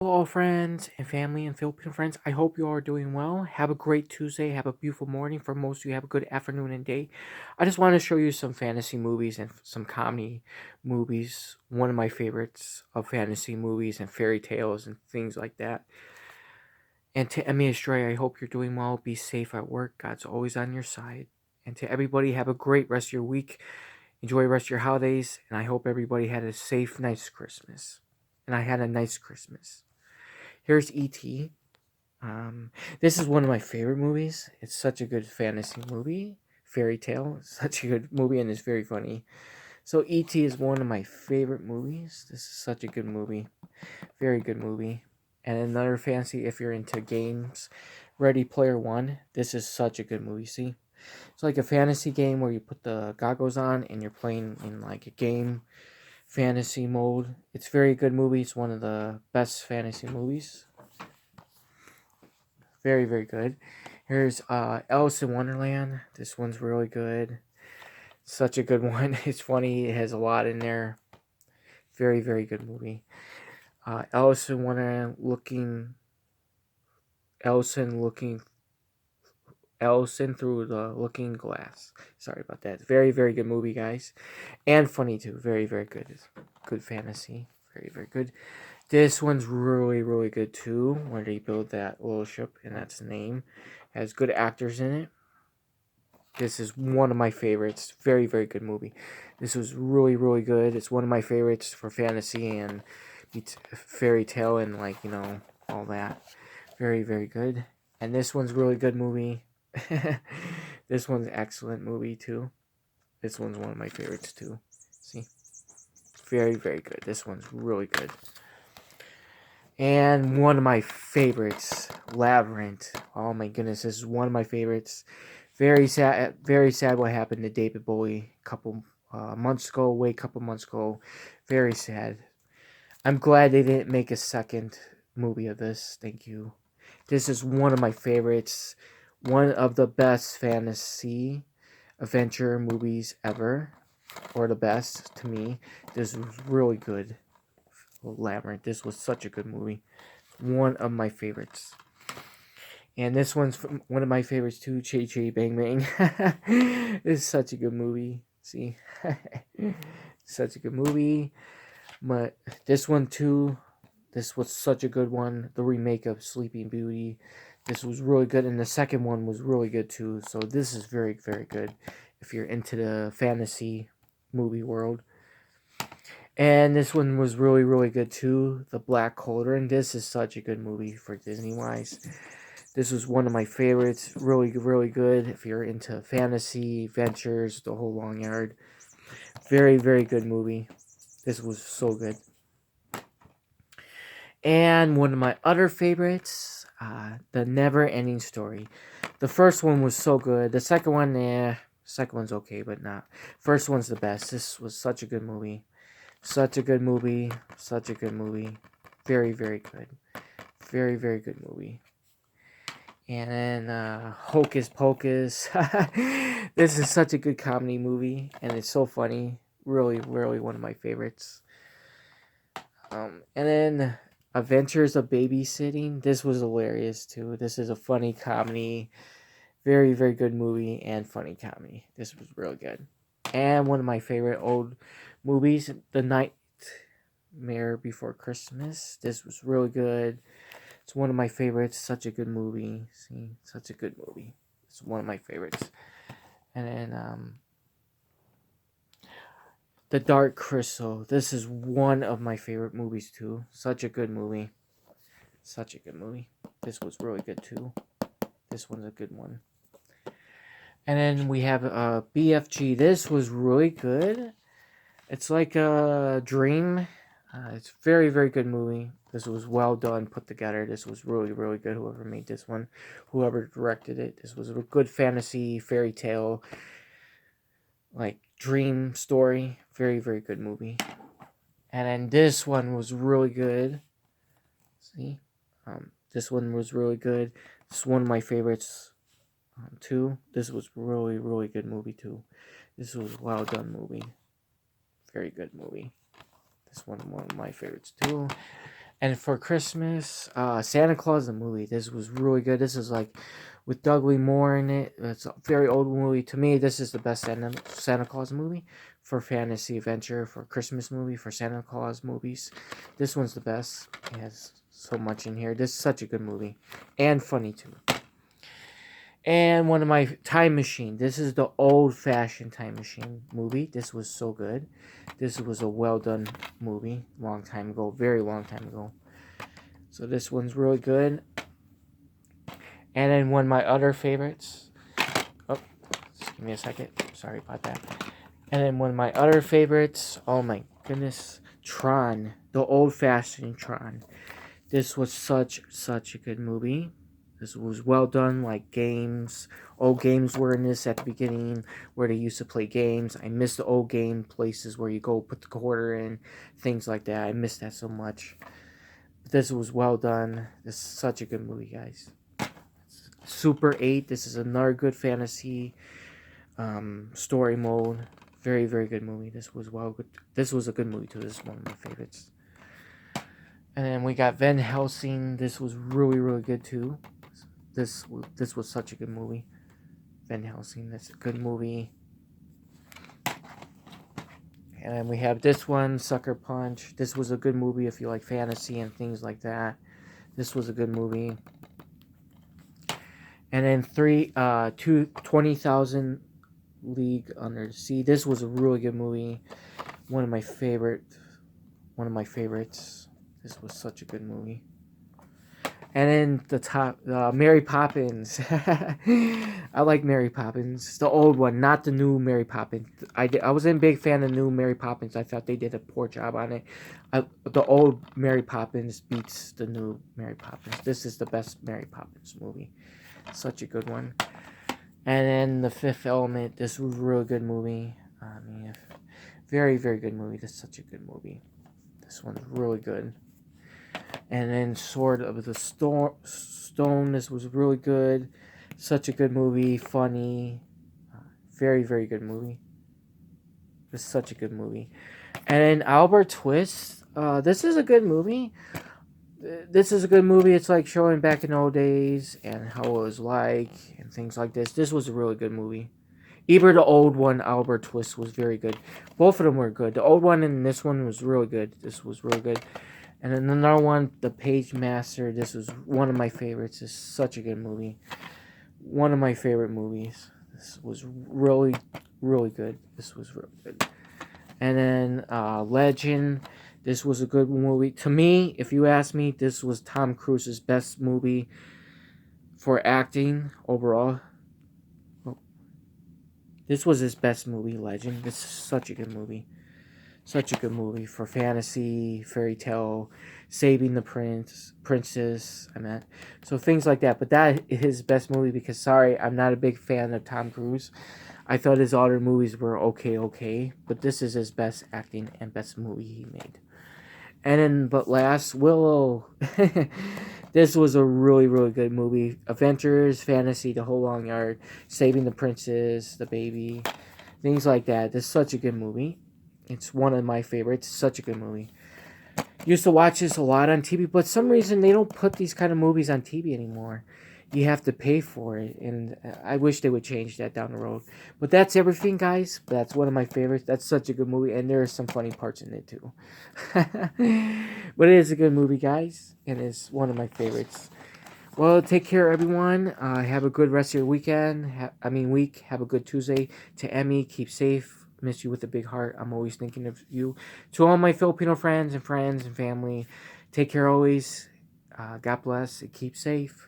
Hello, friends and family and Filipino friends. I hope you are doing well. Have a great Tuesday. Have a beautiful morning. For most of you, have a good afternoon and day. I just want to show you some fantasy movies and some comedy movies. One of my favorites of fantasy movies and fairy tales and things like that. And to Emmy Astray, I hope you're doing well. Be safe at work. God's always on your side. And to everybody, have a great rest of your week. Enjoy the rest of your holidays. And I hope everybody had a safe, nice Christmas. And I had a nice Christmas. Here's E.T. Um, this is one of my favorite movies. It's such a good fantasy movie, fairy tale. It's such a good movie, and it's very funny. So E.T. is one of my favorite movies. This is such a good movie, very good movie. And another fancy, if you're into games, Ready Player One. This is such a good movie. See, it's like a fantasy game where you put the goggles on and you're playing in like a game fantasy mode. It's a very good movie. It's one of the best fantasy movies. Very, very good. Here's Alice in Wonderland. This one's really good. Such a good one. It's funny. It has a lot in there. Very, very good movie. Alice in Wonderland Allison looking, Allison through the looking glass. Sorry about that. Very, very good movie, guys. And funny too. Very, very good. Good fantasy. Very, very good. This one's really, really good too. Where they build that little ship, and that's the name. Has good actors in it. This is one of my favorites. Very, very good movie. This was really, really good. It's one of my favorites for fantasy and fairy tale and all that. Very, very good. And this one's really good movie. This one's excellent movie too. This one's one of my favorites too. See, very, very good. This one's really good. And one of my favorites, Labyrinth. Oh my goodness, this is one of my favorites. Very sad what happened to David Bowie a couple months ago. Very sad. I'm glad they didn't make a second movie of this. Thank you. This is one of my favorites. One of the best fantasy adventure movies ever. Or the best to me. This was really good. Labyrinth. This was such a good movie. One of my favorites. And this one's one of my favorites too, Chitty Chitty Bang Bang. This is such a good movie. See? Such a good movie. But this one too, this was such a good one. The remake of Sleeping Beauty. This was really good. And the second one was really good too. So this is very, very good if you're into the fantasy movie world. And this one was really, really good too. The Black Cauldron. This is such a good movie for Disney wise. This was one of my favorites. Really, really good if you're into fantasy, adventures, the whole long yard. Very, very good movie. This was so good. And one of my other favorites, The Never Ending Story. The first one was so good. The second one, second one's okay, but not. First one's the best. This was such a good movie. Such a good movie. Such a good movie. Very, very good. Very, very good movie. And then Hocus Pocus. This is such a good comedy movie, and it's so funny. Really, really one of my favorites. And then Adventures of Babysitting. This was hilarious too. This is a funny comedy. Very, very good movie and funny comedy. This was really good. And one of my favorite old movies, The Nightmare Before Christmas. This was really good. It's one of my favorites. Such a good movie. See, such a good movie. It's one of my favorites. And then The Dark Crystal. This is one of my favorite movies too. Such a good movie. Such a good movie. This was really good too. This one's a good one. And then we have BFG. This was really good. It's like a dream. It's a very, very good movie. This was well done, put together. This was really, really good. Whoever made this one, whoever directed it. This was a good fantasy, fairy tale, like dream story. Very, very good movie. And then this one was really good. See? This one was really good. This is one of my favorites too. This was really, really good movie too. This was a well done movie. Very good movie. This one of my favorites too. And for Christmas, Santa Claus the movie. This was really good. This is like with Dudley Moore in it. It's a very old movie. To me, this is the best Santa Claus movie for fantasy adventure, for Christmas movie, for Santa Claus movies. This one's the best. It has so much in here. This is such a good movie. And funny too. And one of my Time Machine. This is the old-fashioned Time Machine movie. This was so good. This was a well-done movie. Long time ago. Very long time ago. So this one's really good. And then one of my other favorites. Oh, just give me a second. Sorry about that. And then one of my other favorites. Oh my goodness. Tron. The old-fashioned Tron. This was such a good movie. This was well done, like games. Old games were in this at the beginning where they used to play games. I miss the old game places where you go put the quarter in, things like that. I miss that so much. But this was well done. This is such a good movie, guys. Super 8. This is another good fantasy story mode. Very, very good movie. This was well good. This was a good movie too. This is one of my favorites. And then we got Van Helsing. This was really, really good too. This was such a good movie. Van Helsing. That's a good movie. And then we have this one, Sucker Punch. This was a good movie if you like fantasy and things like that. This was a good movie. And then 20,000 League Under the Sea. This was a really good movie. One of my favorites. This was such a good movie. And then the top, Mary Poppins. I like Mary Poppins. The old one, not the new Mary Poppins. I wasn't a big fan of the new Mary Poppins. I thought they did a poor job on it. The old Mary Poppins beats the new Mary Poppins. This is the best Mary Poppins movie. Such a good one. And then The Fifth Element. This was a really good movie. I mean, very, very good movie. This is such a good movie. This one's really good. And then Sword of the Stone. This was really good. Such a good movie. Funny. Very, very good movie. This is such a good movie. And then Albert Twist. This is a good movie. It's like showing back in old days and how it was like and things like this. This was a really good movie. Even the old one, Albert Twist, was very good. Both of them were good. The old one and this one was really good. This was really good. And then another one, The Page Master. This was one of my favorites. It's such a good movie. One of my favorite movies. This was really, really good. This was really good. And then Legend. This was a good movie. To me, if you ask me, this was Tom Cruise's best movie for acting overall. This was his best movie, Legend. This is such a good movie. Such a good movie for fantasy, fairy tale, saving the princess, I meant. So things like that. But that is his best movie because, sorry, I'm not a big fan of Tom Cruise. I thought his other movies were okay. But this is his best acting and best movie he made. And then, but last, Willow. This was a really, really good movie. Adventures, fantasy, the whole long yard. Saving the princess, the baby. Things like that. This is such a good movie. It's one of my favorites. Such a good movie. Used to watch this a lot on TV, but for some reason they don't put these kind of movies on TV anymore. You have to pay for it, and I wish they would change that down the road. But that's everything, guys. That's one of my favorites. That's such a good movie, and there are some funny parts in it too. But it is a good movie, guys, and it's one of my favorites. Well, take care, everyone. Have a good rest of your weekend. Week. Have a good Tuesday. To Emmy, keep safe. Miss you with a big heart. I'm always thinking of you. To all my Filipino friends and family, take care always. God bless and keep safe.